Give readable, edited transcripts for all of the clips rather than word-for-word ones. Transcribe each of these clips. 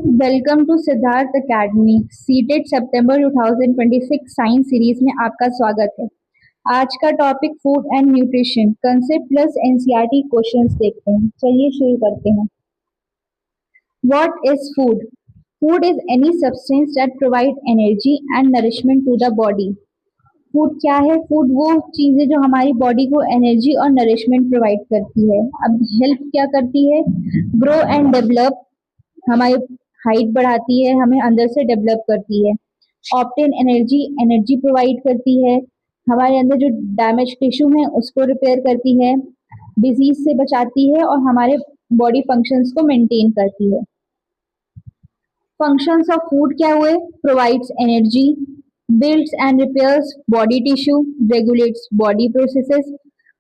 Welcome to Siddharth academy CTET सितंबर 2026 science series में आपका स्वागत है। आज का topic food and nutrition concept plus NCERT questions देखते हैं। चलिए शुरू करते हैं। What is food? Food is any substance that provide energy and nourishment to the body. Food क्या है? फूड वो चीजें जो हमारी बॉडी को एनर्जी और नरिशमेंट प्रोवाइड करती है। अब हेल्प क्या करती है? ग्रो एंड डेवलप, हमारी हाइट बढ़ाती है, हमें अंदर से डेवलप करती है। ऑब्टेन एनर्जी, एनर्जी प्रोवाइड करती है, हमारे अंदर जो डैमेज टिश्यू है उसको रिपेयर करती है, डिजीज से बचाती है और हमारे बॉडी फंक्शंस को मेंटेन करती है। फंक्शंस ऑफ फूड क्या हुए? Provides energy, builds and repairs body tissue, regulates body processes,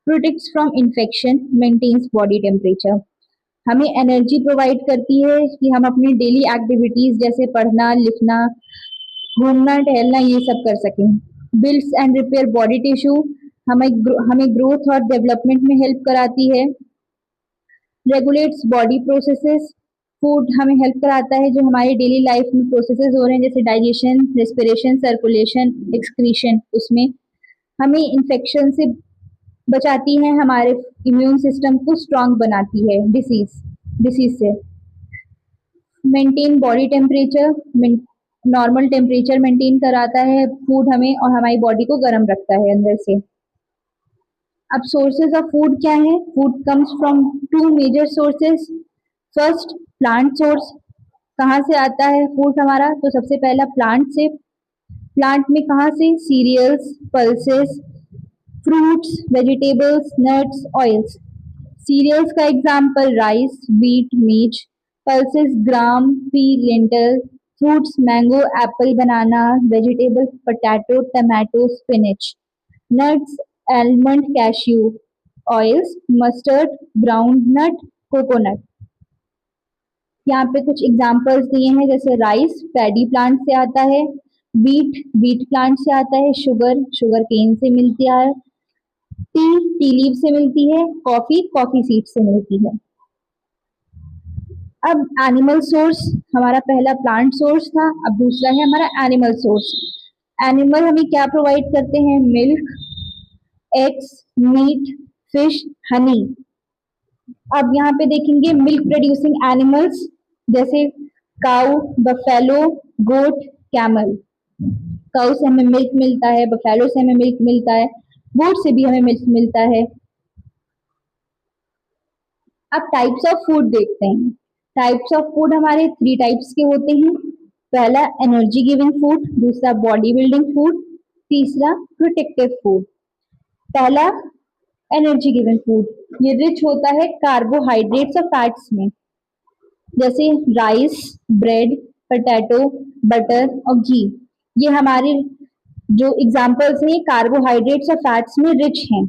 protects from infection, maintains body temperature। हमें एनर्जी प्रोवाइड करती है कि हम अपनी डेली एक्टिविटीज जैसे पढ़ना, लिखना, घूमना, टहलना ये सब कर सकें। Builds and repair body tissue, हमें ग्रोथ और डेवलपमेंट में हेल्प कराती है। रेगुलेट्स बॉडी प्रोसेसेस, फूड हमें हेल्प कराता है जो हमारी डेली लाइफ में प्रोसेसेस हो रहे हैं जैसे डाइजेशन, रेस्पिरेशन, सर्कुलेशन, एक्सक्रीशन, उसमें हमें इन्फेक्शन से बचाती है, हमारे इम्यून सिस्टम को स्ट्रांग बनाती है डिसीज से। Maintain body temperature, normal temperature maintain कराता है फूड हमें और हमारी बॉडी को गर्म रखता है अंदर से। अब सोर्सेज ऑफ फूड क्या है? Food comes from two major sources. First, plant source. कहाँ से आता है फूड हमारा? तो सबसे पहला प्लांट से। प्लांट में कहाँ से? Cereals, pulses, fruits, vegetables, nuts, oils. Cereals का example rice, wheat, meat. Pulses gram, pea, lentil. Fruits mango, apple, banana. Vegetable potato, tomato, spinach. Nuts almond, cashew. Oils mustard, ground nut, coconut. यहाँ पे कुछ examples दिए हैं जैसे rice paddy plant से आता है, व्हीट प्लांट से आता है, शुगर केन से मिलती है, टी लीव से मिलती है, कॉफी सीड से मिलती है। अब एनिमल सोर्स, हमारा पहला प्लांट सोर्स था, अब दूसरा है हमारा एनिमल सोर्स। एनिमल हमें क्या प्रोवाइड करते हैं? Milk, eggs, meat, fish, honey. अब यहाँ पे देखेंगे मिल्क प्रोड्यूसिंग एनिमल्स जैसे काऊ, बफेलो, गोट, कैमल। काऊ से हमें मिल्क मिलता है, बफेलो से हमें मिल्क मिलता है, गोट से भी हमें मिल्क मिलता है। अब टाइप्स ऑफ फूड देखते हैं। टाइप्स ऑफ फूड हमारे 3 टाइप्स के होते हैं। पहला एनर्जी गिविंग फूड, दूसरा बॉडी बिल्डिंग फूड, तीसरा प्रोटेक्टिव फूड। पहला एनर्जी गिविंग फूड, ये रिच होता है कार्बोहाइड्रेट्स और फैट्स में जैसे राइस, ब्रेड, पोटैटो, बटर और घी। ये हमारे जो एग्जाम्पल्स हैं कार्बोहाइड्रेट्स और फैट्स में रिच हैं।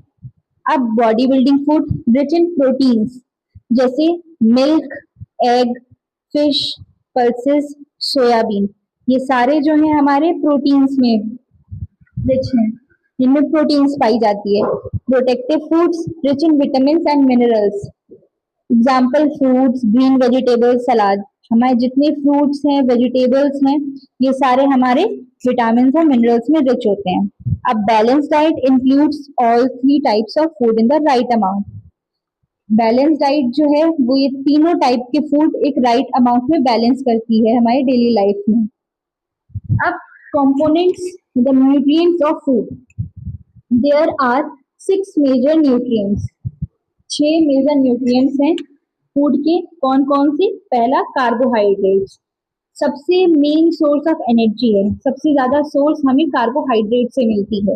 अब body building food rich in proteins जैसे milk, egg, fish, pulses, soybean. ये सारे जो हैं हमारे प्रोटीन्स में रिच हैं, जिनमें प्रोटीन्स पाई जाती है। Protective foods rich in vitamin and minerals. Example fruits, green vegetables, salad. हमारे जितने फ्रूट्स हैं, वेजिटेबल्स हैं, ये सारे हमारे विटामिन और मिनरल्स में रिच होते हैं। अब balance diet includes all 3 types of food in the right amount. Balance diet जो है वो ये तीनों टाइप के फूड एक राइट अमाउंट में बैलेंस करती है हमारी डेली लाइफ में। अब components, the nutrients of food, there are 6 major nutrients. 6 major nutrients हैं फूड के। कौन कौन से? पहला कार्बोहाइड्रेट्स, सबसे मेन सोर्स ऑफ एनर्जी है, सबसे ज्यादा सोर्स हमें कार्बोहाइड्रेट से मिलती है।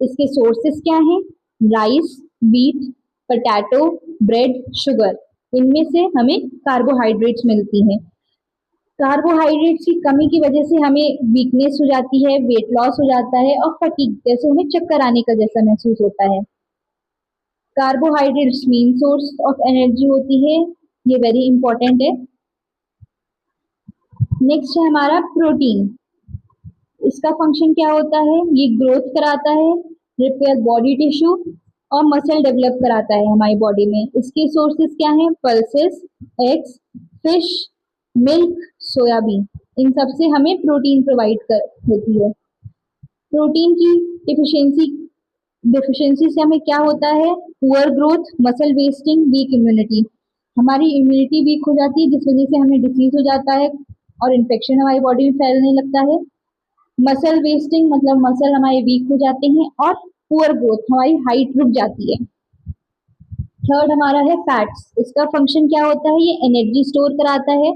इसके सोर्सेस क्या हैं? Rice, wheat, potato, bread, sugar. इनमें से हमें कार्बोहाइड्रेट्स मिलती हैं। कार्बोहाइड्रेट्स की कमी की वजह से हमें वीकनेस हो जाती है, वेट लॉस हो जाता है और फटीग जैसे हमें चक्कर आने का जैसा महसूस होता है। Carbohydrates main source of energy होती है, ये वेरी इंपॉर्टेंट है। नेक्स्ट है हमारा प्रोटीन। इसका फंक्शन क्या होता है? ये ग्रोथ कराता है, रिपेयर बॉडी टिश्यू और मसल डेवलप कराता है हमारी बॉडी में। इसके सोर्सेस क्या हैं? Pulses, eggs, fish, milk, soybean, इन सब से हमें प्रोटीन प्रोवाइड कर होती है। प्रोटीन की डिफिशियंसी डिफिशियंसी से हमें क्या होता है? Poor growth, muscle wasting, weak immunity. हमारी इम्यूनिटी वीक हो जाती है जिस वजह से हमें डिसीज हो जाता है और इन्फेक्शन हमारी बॉडी में फैलने लगता है। मसल वेस्टिंग मतलब मसल हमारे वीक हो जाते हैं, और पुअर ग्रोथ, हमारी हाइट रुक जाती है। थर्ड हमारा है फैट्स। इसका फंक्शन क्या होता है? ये एनर्जी स्टोर कराता है,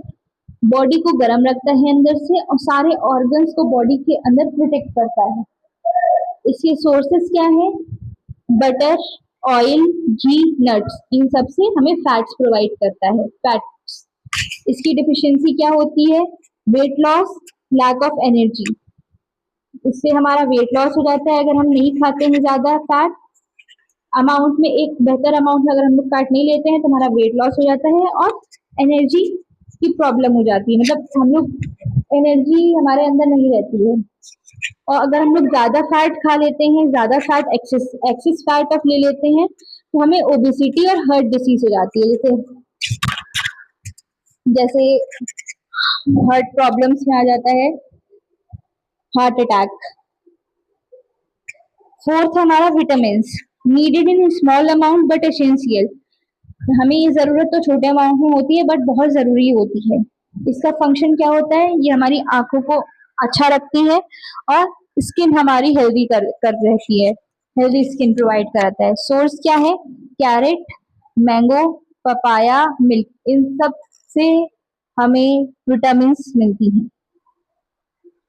बॉडी को गर्म रखता है अंदर से, और सारे ऑर्गन्स को बॉडी के अंदर प्रोटेक्ट करता है। इसके सोर्सेस क्या है? बटर, ऑयल, घी, नट्स, इन सब से हमें फैट्स प्रोवाइड करता है। फैट्स, इसकी डिफिशियंसी क्या होती है? Weight loss, lack of energy. इससे हमारा वेट लॉस हो जाता है अगर हम नहीं खाते हैं ज्यादा फैट अमाउंट में। एक बेहतर अमाउंट में अगर हम लोग फैट नहीं लेते हैं तो हमारा वेट लॉस हो जाता है, और एनर्जी की प्रॉब्लम हो जाती है, मतलब हम लोग एनर्जी हमारे अंदर नहीं रहती है। और अगर हम लोग ज्यादा फैट खा लेते हैं, ज्यादा फैट एक्सेस फैट ऑफ ले लेते हैं, तो हमें ओबेसिटी और हार्ट डिसीज हो जाती है। जैसे जैसे हार्ट प्रॉब्लम्स में आ जाता है हार्ट अटैक। फोर्थ हमारा vitamin, needed in small amount but essential. हमें ये जरूरत तो छोटे अमाउंट में होती है बट बहुत जरूरी होती है। इसका फंक्शन क्या होता है? ये हमारी आंखों को अच्छा रखती है, और स्किन हमारी हेल्दी कर रहती है, हेल्दी स्किन प्रोवाइड कराता है। सोर्स क्या है? कैरेट, मैंगो, पपाया, मिल्क, इन सब से हमें विटामिन मिलती हैं।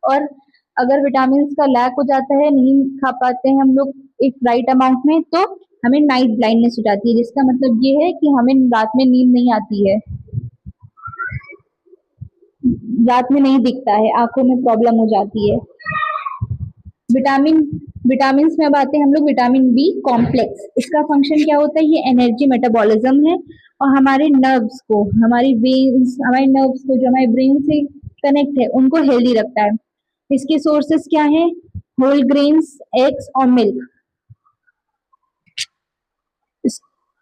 और अगर विटामिन का लैक हो जाता है, नहीं खा पाते हैं हम लोग एक राइट अमाउंट में, तो हमें नाइट ब्लाइंडनेस हो जाती है, जिसका मतलब ये है कि हमें रात में नींद नहीं आती है, रात में नहीं दिखता है, आंखों में प्रॉब्लम हो जाती है। विटामिन विटामिन में अब आते हैं हम लोग विटामिन बी कॉम्प्लेक्स। इसका फंक्शन क्या होता है? ये एनर्जी मेटाबॉलिज्म है, और हमारे नर्व्स को, हमारे नर्व्स को जो हमारे ब्रेन से कनेक्ट है उनको हेल्दी रखता है। इसके सोर्सेस क्या है? होल ग्रेन्स, एग्स और मिल्क।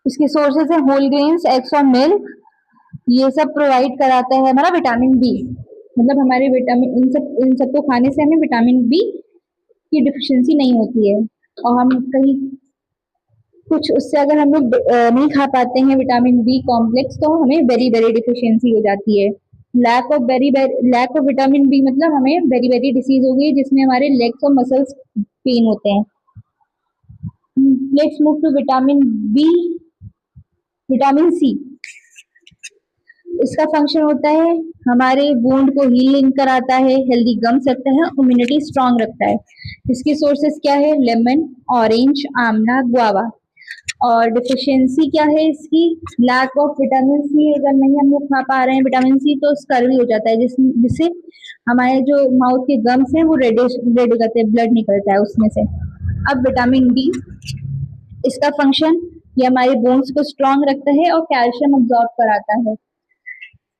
इसके सोर्सेस है होल ग्रेन्स, एग्स और मिल्क। ये सब प्रोवाइड कराता है हमारा विटामिन बी। मतलब हमारे विटामिन इन सब को खाने से हमें विटामिन बी की डिफिशियंसी नहीं होती है। और हम कहीं कुछ उससे अगर हम लोग नहीं खा पाते हैं विटामिन बी कॉम्प्लेक्स, तो हमें बेरी बेरी डिफिशियंसी हो जाती है। लैक ऑफ विटामिन बी मतलब हमें बेरी बेरी डिसीज हो गई, जिसमें हमारे लेग्स और मसल्स पेन होते हैं। Let's move to vitamin B, vitamin C. इसका फंक्शन होता है हमारे वुंड को हीलिंग कराता है, हेल्दी गम्स रखता है, इम्यूनिटी स्ट्रांग रखता है। इसकी सोर्सेस क्या है? Lemon, orange, amla, guava. और डिफिशियंसी क्या है इसकी? Lack of vitamin C. अगर नहीं हम लोग खा पा रहे हैं विटामिन सी, तो स्कर्वी हो जाता है, जिससे हमारे जो माउथ के गम्स हैं वो रेड हो जाते हैं, ब्लड निकलता है उसमें से। अब विटामिन डी, इसका फंक्शन ये हमारे बोन्स को स्ट्रांग रखता है और कैल्शियम अब्सॉर्ब कराता है।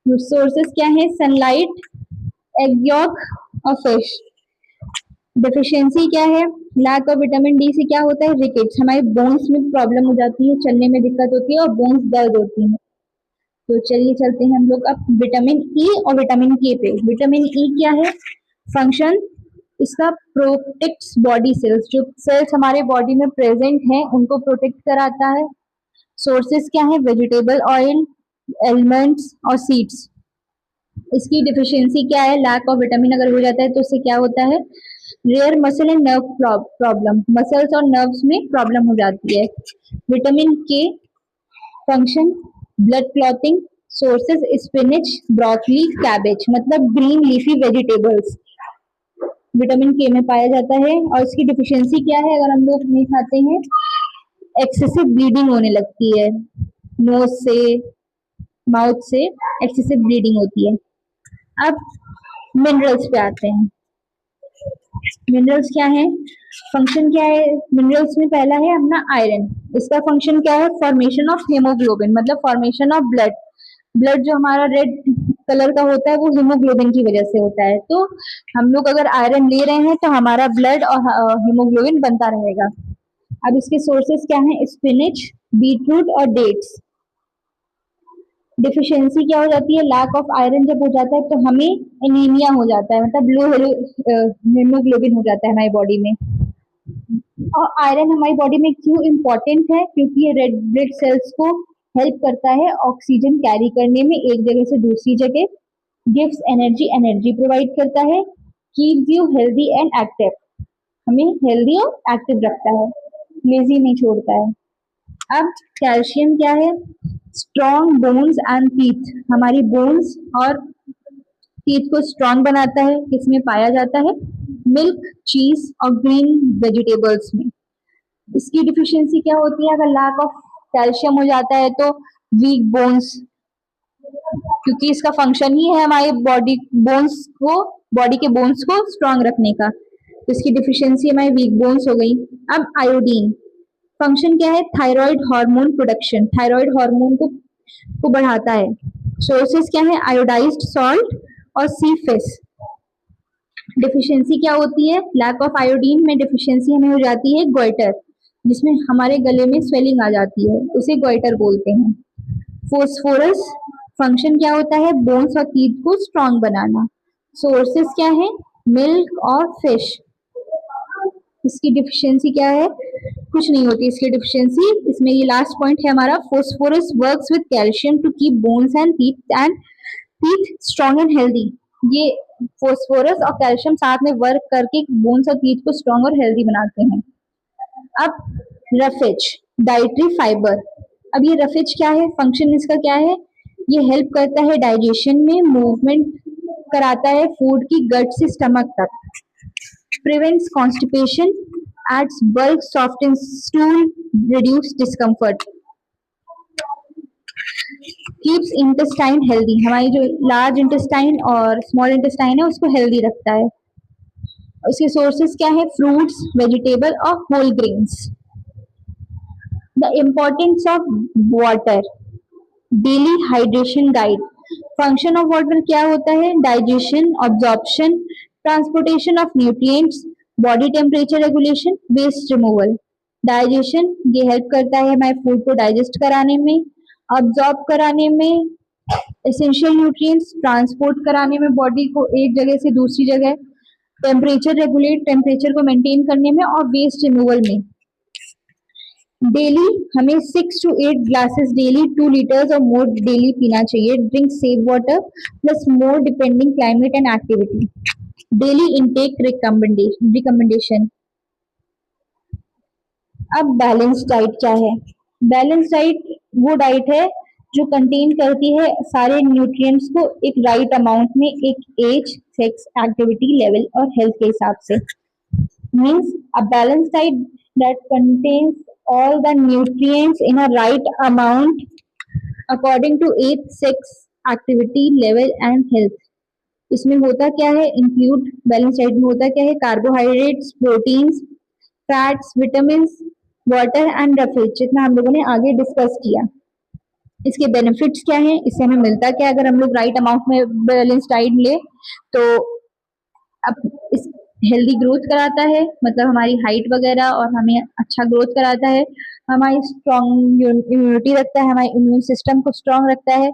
सोर्सेस क्या है? सनलाइट, एग यॉक और फिश। डिफिशियंसी क्या है? लैक ऑफ विटामिन डी से क्या होता है? रिकेट्स, हमारे बोन्स में प्रॉब्लम हो जाती है, चलने में दिक्कत होती है और बोन्स दर्द होती है। तो चलिए चलते हैं हम लोग अब विटामिन ई और विटामिन के पे। विटामिन ई क्या है? फंक्शन इसका प्रोटेक्ट्स बॉडी सेल्स, जो सेल्स हमारे बॉडी में प्रेजेंट हैं उनको प्रोटेक्ट कराता है। सोर्सेस क्या है? वेजिटेबल ऑयल, एलमंड्स और सीड्स। इसकी डिफिशियंसी क्या है? लैक ऑफ विटामिन अगर हो जाता है तो उससे क्या होता है? Rare muscle and nerve problem, muscles और नर्व्स में प्रॉब्लम हो जाती है। Vitamin K function blood clotting. Sources spinach, broccoli, cabbage, मतलब green leafy vegetables vitamin K में पाया जाता है। और इसकी डिफिशियंसी क्या है? अगर हम लोग नहीं खाते हैं, एक्सेसिव ब्लीडिंग होने लगती है, नोज से, माउथ से एक्सेसिव ब्लीडिंग होती है। अब मिनरल्स पे आते हैं। मिनरल्स क्या है? फंक्शन क्या है मिनरल्स में? पहला है अपना आयरन। इसका फंक्शन क्या है? फॉर्मेशन ऑफ हेमोग्लोबिन, मतलब फॉर्मेशन ऑफ ब्लड। ब्लड जो हमारा रेड कलर का होता है वो हीमोग्लोबिन की वजह से होता है। तो हम लोग अगर आयरन ले रहे हैं तो हमारा ब्लड और हीमोग्लोबिन बनता रहेगा। अब इसके सोर्सेस क्या हैं? स्पिनिच, बीटरूट और डेट्स। डिफिशियंसी क्या हो जाती है, लैक ऑफ आयरन जब हो जाता है तो हमें एनीमिया हो जाता है, मतलब लो हीमोग्लोबिन हो जाता है हमारी बॉडी में। और आयरन हमारी बॉडी में क्यों इम्पोर्टेंट है, क्योंकि ये रेड ब्लड सेल्स को हेल्प करता है ऑक्सीजन कैरी करने में एक जगह से दूसरी जगह, गिव्स एनर्जी, एनर्जी प्रोवाइड करता है, keeps you healthy and active, हमें हेल्दी और एक्टिव रखता है, लेजी नहीं छोड़ता है। अब कैल्शियम क्या है, स्ट्रॉन्ग बोन्स एंड टीथ, हमारी बोन्स और टीथ को स्ट्रॉन्ग बनाता है, किसमें पाया जाता है, मिल्क, चीज और ग्रीन वेजिटेबल्स में। इसकी डिफिशियंसी क्या होती है, अगर लैक ऑफ कैल्शियम हो जाता है तो वीक बोन्स, क्योंकि इसका फंक्शन ही है हमारे बॉडी के बोन्स को स्ट्रॉन्ग रखने का, तो इसकी डिफिशियंसी हमारी वीक बोन्स हो गई। अब आयोडीन, फंक्शन क्या है, thyroid hormone production, thyroid hormone को बढ़ाता है। सोर्सेस क्या है, आयोडाइज्ड सॉल्ट और सी फिश। डिफिशियंसी क्या होती है, लैक ऑफ आयोडीन में डिफिशियंसी हमें हो जाती है गोइटर, जिसमें हमारे गले में स्वेलिंग आ जाती है, उसे गोइटर बोलते हैं। फोस्फोरस, फंक्शन क्या होता है, बोन्स और टीथ को स्ट्रॉन्ग बनाना। सोर्सेस क्या है, मिल्क और फिश। इसकी डिफिशियंसी क्या है, कुछ नहीं होती इसकी डिफिशियंसी। इसमें ये लास्ट पॉइंट है हमारा, phosphorus works with calcium to keep bones and teeth strong and healthy. ये फोस्फोरस और कैल्शियम साथ में वर्क करके बोन्स और टीथ को स्ट्रॉन्ग और हेल्दी बनाते हैं। अब रफेज, डाइटरी फाइबर। अब ये रफेज क्या है, फंक्शन इसका क्या है, ये हेल्प करता है डाइजेशन में, मूवमेंट कराता है फूड की गट से स्टमक तक, prevents constipation, aids bulk, soften stool, reduce discomfort, keeps intestine healthy, हमारी जो लार्ज इंटेस्टाइन और स्मॉल इंटेस्टाइन है उसको हेल्दी रखता है। उसके सोर्सेस क्या है, फ्रूट्स, वेजिटेबल और whole grains. The importance of water, daily hydration guide. Function of water क्या होता है, digestion, absorption, transportation of nutrients, body temperature regulation, waste removal. Digestion, ये हेल्प करता है हमारे फूड को डाइजेस्ट कराने में, ऑब्जॉर्ब कराने में एसेंशियल न्यूट्रिएंट्स, ट्रांसपोर्ट कराने में बॉडी को एक जगह से दूसरी जगह, टेम्परेचर रेगुलेट, टेम्परेचर को मेंटेन करने में, और वेस्ट रिमूवल में। डेली हमें 6 to 8 ग्लासेस डेली, 2 लीटर्स और मोर डेली पीना चाहिए। Drink save water plus more depending climate and activity. Daily intake recommendation. अब बैलेंस डाइट क्या है, बैलेंस डाइट वो डाइट है जो कंटेन करती है सारे न्यूट्रिएंट्स को एक राइट अमाउंट में, एक एज, सेक्स, एक्टिविटी लेवल और हेल्थ के हिसाब से। Means a balance diet that contains all the nutrients in a right amount according to age, sex, activity level and health। इसमें होता क्या है, इंक्लूड बैलेंस डाइट में होता क्या है, carbohydrates, proteins, fats, vitamin, water and roughage, जितना हम लोगों ने आगे डिस्कस किया। इसके बेनिफिट्स क्या हैं, इससे हमें मिलता क्या है अगर हम लोग राइट अमाउंट में बैलेंस डाइट ले तो। अब इस हेल्दी ग्रोथ कराता है, मतलब हमारी हाइट वगैरह, और हमें अच्छा ग्रोथ कराता है, हमारी स्ट्रॉन्ग इम्यूनिटी रखता है, हमारे इम्यून सिस्टम को स्ट्रॉन्ग रखता है।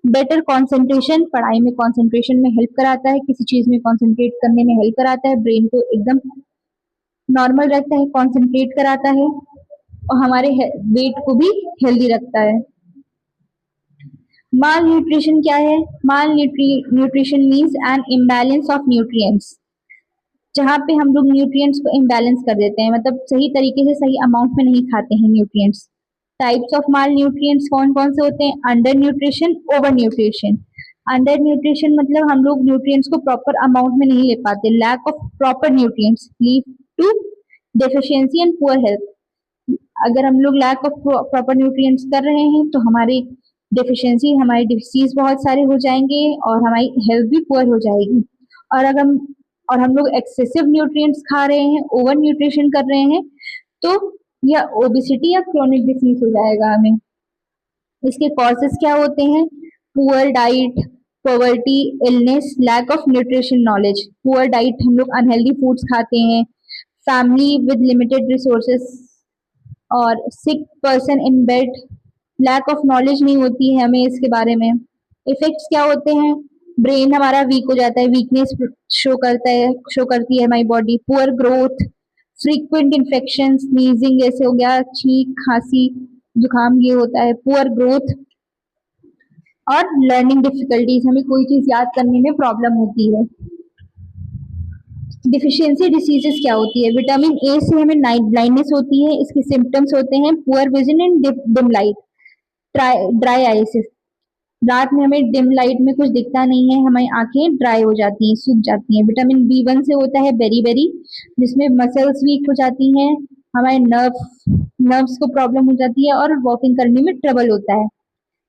बेटर कंसंट्रेशन, पढ़ाई में कंसंट्रेशन में हेल्प कराता है, किसी चीज में कंसंट्रेट करने में हेल्प कराता है, ब्रेन को एकदम नॉर्मल रखता है, कंसंट्रेट कराता है, और हमारे वेट को भी हेल्दी रखता है। माल न्यूट्रिशन क्या है, malnutrition means an imbalance of nutrients, जहाँ पे हम लोग न्यूट्रिएंट्स को इम्बैलेंस कर देते हैं, मतलब सही तरीके से सही अमाउंट में नहीं खाते हैं nutrients. Types of mall nutrients कौन कौन से होते हैं, under nutrition, over nutrition. Under nutrition मतलब हम लोग न्यूट्रिएंट्स को प्रॉपर अमाउंट में नहीं ले पाते, lack of proper nutrients lead to deficiency and poor health. अगर हम लोग लैक ऑफ प्रॉपर न्यूट्रिएंट्स कर रहे हैं तो हमारी डेफिशिएंसी, हमारी डिसीज बहुत सारे हो जाएंगे और हमारी हेल्थ भी पुअर हो जाएगी। और हम लोग एक्सेसिव न्यूट्रिएंट्स खा रहे हैं, ओवर न्यूट्रिशन कर रहे हैं, तो यह ओबेसिटी या क्रोनिक डिसीज हो जाएगा हमें। इसके कॉजेस क्या होते हैं, poor diet, poverty, illness, lack of nutrition knowledge. Poor diet, हम लोग अनहेल्दी फूड्स खाते हैं, फैमिली विद लिमिटेड रिसोर्सेस और sick person in bed, lack of knowledge नहीं होती है हमें इसके बारे में। इफेक्ट्स क्या होते हैं, ब्रेन हमारा वीक हो जाता है, वीकनेस शो करती है हमारी body, poor growth, frequent infection, sneezing जैसे हो गया, छींक खांसी जुकाम ये होता है, पुअर ग्रोथ और लर्निंग डिफिकल्टीज, हमें कोई चीज याद करने में प्रॉब्लम होती है। डिफिशियंसी डिसीजेस क्या होती है, विटामिन ए से हमें नाइट ब्लाइंडनेस होती है, इसके सिम्टम्स होते हैं poor vision and dim light, dry eyes, रात में हमें डिम लाइट में कुछ दिखता नहीं है, हमारी आंखें ड्राई हो जाती हैं, सूख जाती हैं। विटामिन बी 1 से होता है बेरी, जिसमें मसल्स वीक हो जाती हैं, हमारे नर्व्स को प्रॉब्लम हो जाती है और वॉकिंग करने में ट्रबल होता है।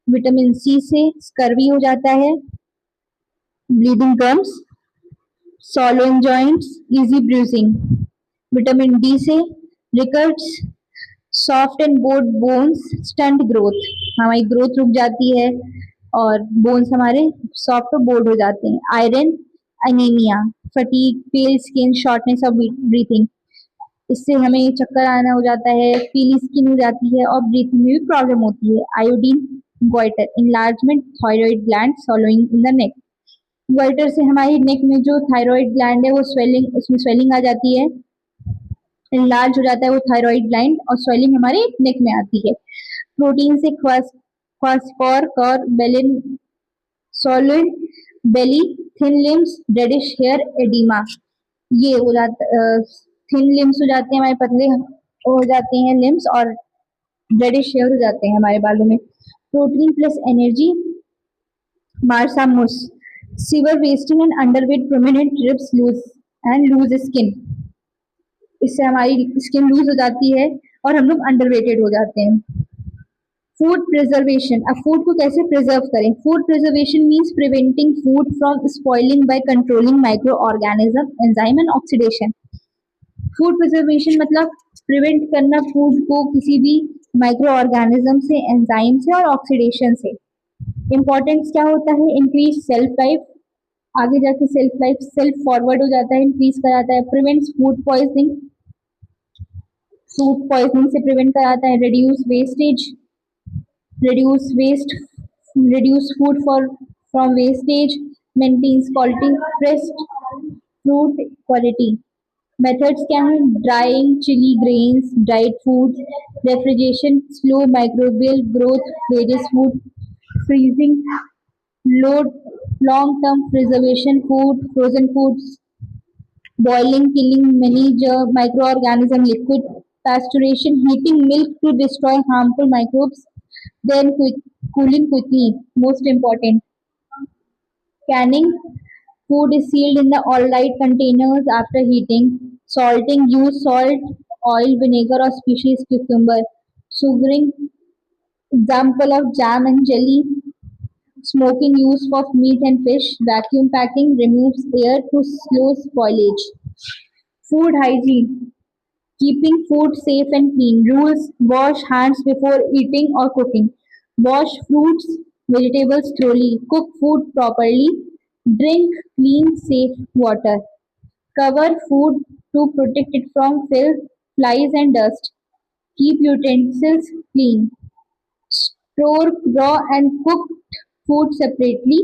विटामिन सी से स्कर्वी हो जाता है, bleeding gums, swollen joints, easy bruising. Vitamin D से rickets, soft and bowed bones, stunt growth, हमारी ग्रोथ रुक जाती है और बोन्स हमारे सॉफ्ट और बोर्ड हो जाते हैं। Iron, anaemia, fatigue, pail skin, shortness of breathing, इससे हमें चक्कर आना हो जाता है, पीली स्किन हो जाती है और ब्रीथिंग में भी प्रॉब्लम होती है। Iodine, goitre, enlargement thyroid gland, सॉलोइंग in the neck, goitre से हमारी नेक में जो थायराइड ग्लैंड है वो स्वेलिंग, उसमें स्वेलिंग आ जाती है, लार्ज हो जाता है वो थायराइड ग्लैंड और स्वेलिंग हमारे नेक में आती है। प्रोटीन से क्वास्फॉर और बेलिन, solid belly, thin limbs, reddish hair, edema, ये हो जाता, थिन लिम्स हो जाते हैं हमारे, पतले हो जाते हैं लिम्स और रेडिश हेयर हो जाते हैं हमारे बालों में। Protein plus energy, marasmus, severe wasting and underweight, prominent ribs, loose skin, इससे हमारी स्किन लूज हो जाती है और हम लोग अंडरवेटेड हो जाते हैं। फूड प्रिजर्वेशन, अब फूड को कैसे प्रिजर्व करें, food preservation means preventing food from spoiling by controlling micro organism, enzyme and oxidation. Food preservation मतलब प्रिवेंट करना फूड को किसी भी माइक्रो ऑर्गेनिज्म से, एंजाइम से और ऑक्सीडेशन से। इंपॉर्टेंस क्या होता है, इंक्रीज सेल्फ लाइफ, आगे जाके सेल्फ फॉरवर्ड हो जाता है, इंक्रीज कराता है, prevents food poisoning, food poisoning से प्रिवेंट कराता है, reduce wastage, reduce waste, reduce food from wastage, maintains quality, fresh fruit quality. Methods क्या हैं, drying chilli grains, dried foods, refrigeration, slow microbial growth, various food, freezing, low long term preservation food, frozen foods, boiling, killing many microorganism, liquid pasteurization, heating milk to destroy harmful microbes, then cooling quickly. Most important, canning, food is sealed in the all right containers after heating. Salting, use salt, oil, vinegar or species cucumber. Sugaring, example of jam and jelly. Smoking, use of meat and fish. Vacuum packing, removes air to slow spoilage. Food hygiene, keeping food safe and clean. Rules, wash hands before eating or cooking. Wash fruits, vegetables thoroughly. Cook food properly. Drink clean, safe water. Cover food to protect it from filth, flies and dust. Keep utensils clean. Store raw and cooked food separately.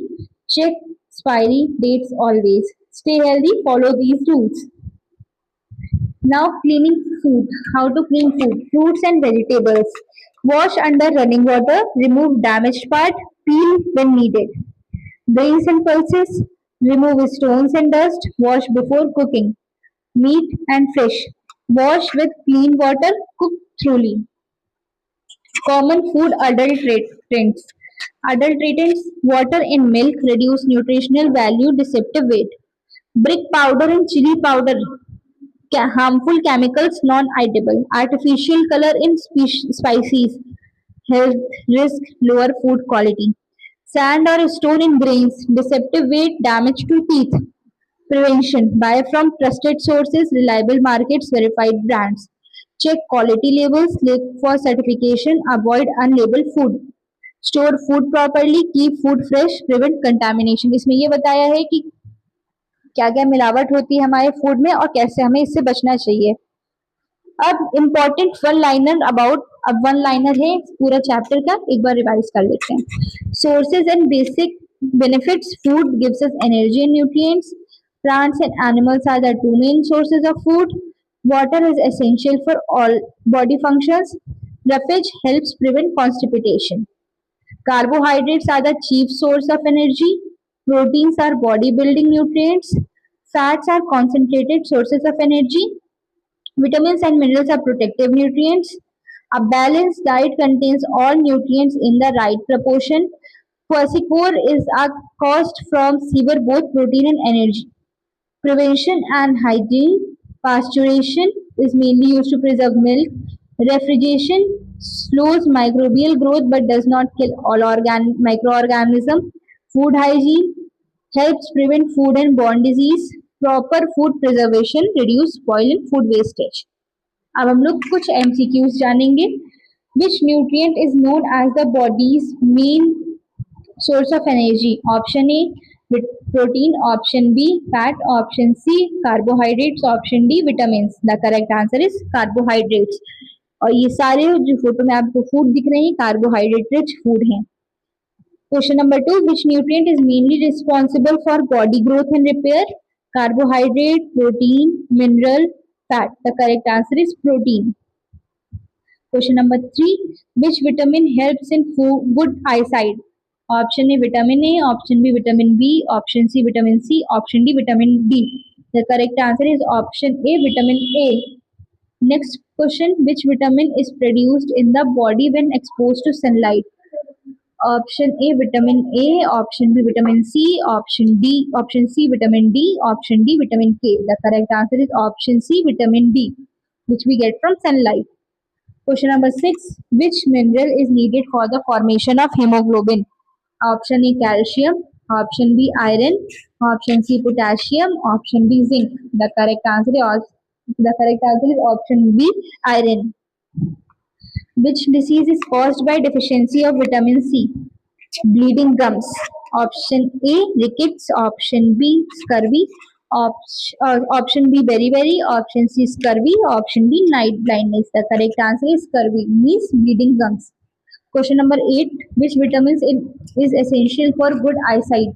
Check expiry dates always. Stay healthy, follow these rules. Now cleaning food. How to clean food? Fruits and vegetables. Wash under running water. Remove damaged part. Peel when needed. Grains and pulses. Remove stones and dust. Wash before cooking. Meat and fish. Wash with clean water. Cook thoroughly. Common food adulterants. Adulterants, water in milk reduce nutritional value, deceptive weight. Brick powder and chili powder, harmful chemicals, non-edible. Artificial color in spices, health risk, lower food quality. Sand or stone in grains, deceptive weight, damage to teeth. Prevention, buy from trusted sources, reliable markets, verified brands. Check quality labels, look for certification, avoid unlabeled food. Store food properly, keep food fresh, prevent contamination. इसमें ये बताया है कि क्या क्या मिलावट होती है हमारे फूड में और कैसे हमें इससे बचना चाहिए। अब इम्पोर्टेंट वन लाइनर अबाउट, अब वन लाइनर है पूरा चैप्टर का, एक बार रिवाइज कर लेते हैं. Sources and basic benefits. Food gives us energy and nutrients. Plants and animals are the two main sources of food. Water is essential for all body functions. Roughage helps prevent constipation. Carbohydrates are the chief source of energy. Proteins are body building nutrients. Fats are concentrated sources of energy. Vitamins and minerals are protective nutrients. A balanced diet contains all nutrients in the right proportion. Quasicor is a cost from silver both protein and energy. Prevention and hygiene. Pasteurization is mainly used to preserve milk. Refrigeration slows microbial growth but does not kill all microorganisms. Food hygiene helps prevent food and borne disease. Proper food preservation reduce spoil and food wastage. अब हम लोग कुछ MCQs जानेंगे. Which nutrient is known as the body's main source of energy? Option A protein, option B fat, option C carbohydrates, option D vitamins. The correct answer is carbohydrates. और ये सारे जो photo में आपको फूड दिख रहे हैं कार्बोहाइड्रेट रिच फूड हैं. Question number 2. Which nutrient is mainly responsible for body growth and repair? Carbohydrate, protein, mineral, fat. The correct answer is protein. Question number 3. Which vitamin helps in good eyesight? Option A vitamin A, option B vitamin B, option C vitamin C, option D vitamin D. The correct answer is option A vitamin A. Next question. Which vitamin is produced in the body when exposed to sunlight? Option A vitamin A, option B vitamin C, option C vitamin D, option D vitamin K. The correct answer is option C vitamin D, which we get from sunlight. Question number 6. Which mineral is needed for the formation of hemoglobin? Option A calcium, option B iron, option C potassium, option D zinc. The correct answer is option B iron. Which disease is caused by deficiency of vitamin C? Bleeding gums. Option A rickets, option B scurvy, option B beriberi, option C scurvy, option D night blindness. The correct answer is scurvy, means bleeding gums. Question number 8. Which vitamins is essential for good eyesight?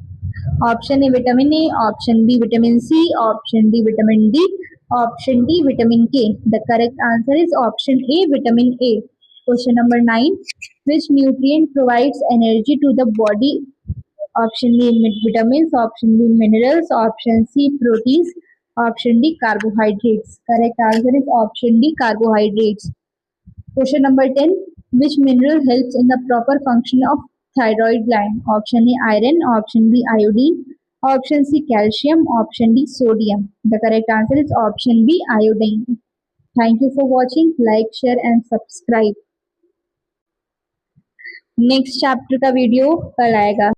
Option A vitamin A, option B vitamin C, option D vitamin D, option D vitamin K. The correct answer is option A vitamin A. Question number 9. Which nutrient provides energy to the body? Option A vitamins, option B minerals, option C proteins, option D carbohydrates. Correct answer is option D carbohydrates. Question number 10. Which mineral helps in the proper function of thyroid gland? Option A iron, option B iodine, option C calcium, option D sodium. The correct answer is option B iodine. Thank you for watching. Like, share and subscribe. Next chapter का video कल आएगा.